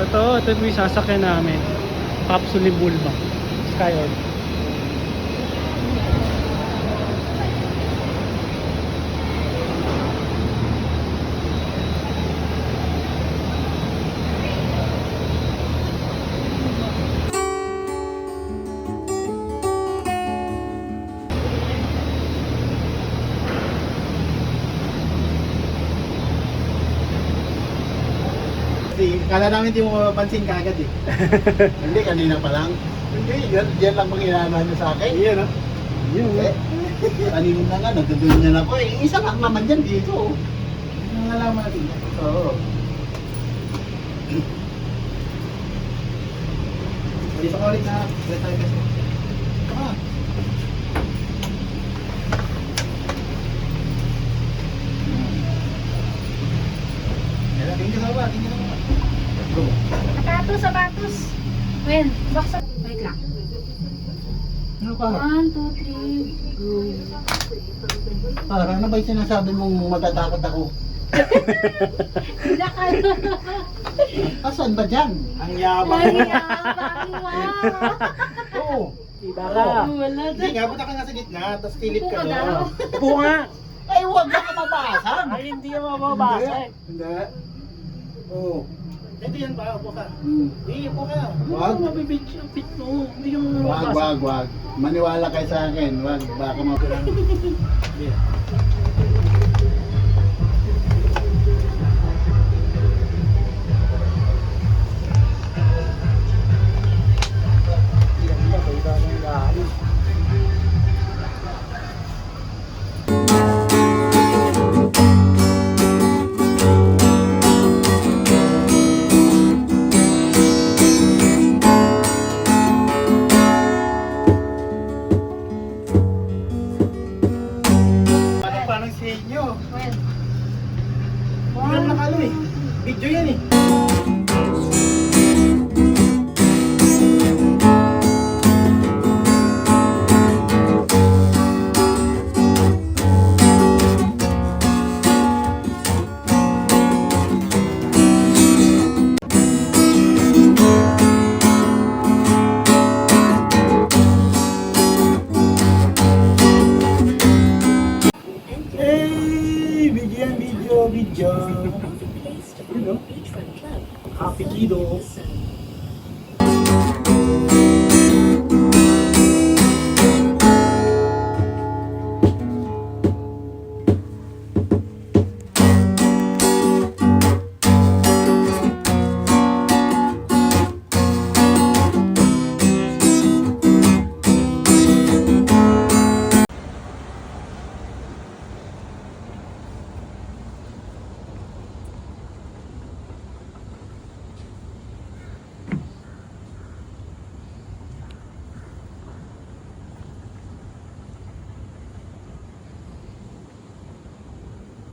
ito yung sasakyan namin. Capsule Bulba. Skyork. Kala namin hindi mo mapapansin kagad eh. Hindi, kanina pa lang. Hindi, yan lang pang inaano niya sa akin. Iyan ah. Yun eh. Kanina na nga, nagdadun niya na ako eh. Isa lang naman yan dito oh. Nangalaman natin. Oo. Dito ka ulit na. Ulit tayo kasi. Ah. Tingin ka sa baba, tingin ka sa baba. Sapatos, sapatos. When? Baksa. Wait lang. Ano pa? 1, 2, 3, go. Para ano ba yung sinasabi mong matatakot ako? Hindi ka. Asan ba dyan? Ang yabang Ay, mo. yabang mo. Oo. Diba ka? Wala Hindi na. nga, punta ka nga sa gitna, tapos kilip Upo ka ka doon. daw. Upo nga! Ay, huwag ka mabasag. Ay, hindi yung mababasa. Hindi. Oo. Hindi yan ba? Upo ka. Hmm. Hindi, upo ka. Huwag mabibitch yung pit mo. Hindi yung Wag, mababasa. wag, wag. Maniwala kayo sa akin. Wag, baka mapulang. Paano sa inyo? When? Hindi naman nakalo eh. Video yan eh. Hey! Video yan, video. You know? Happy Kido.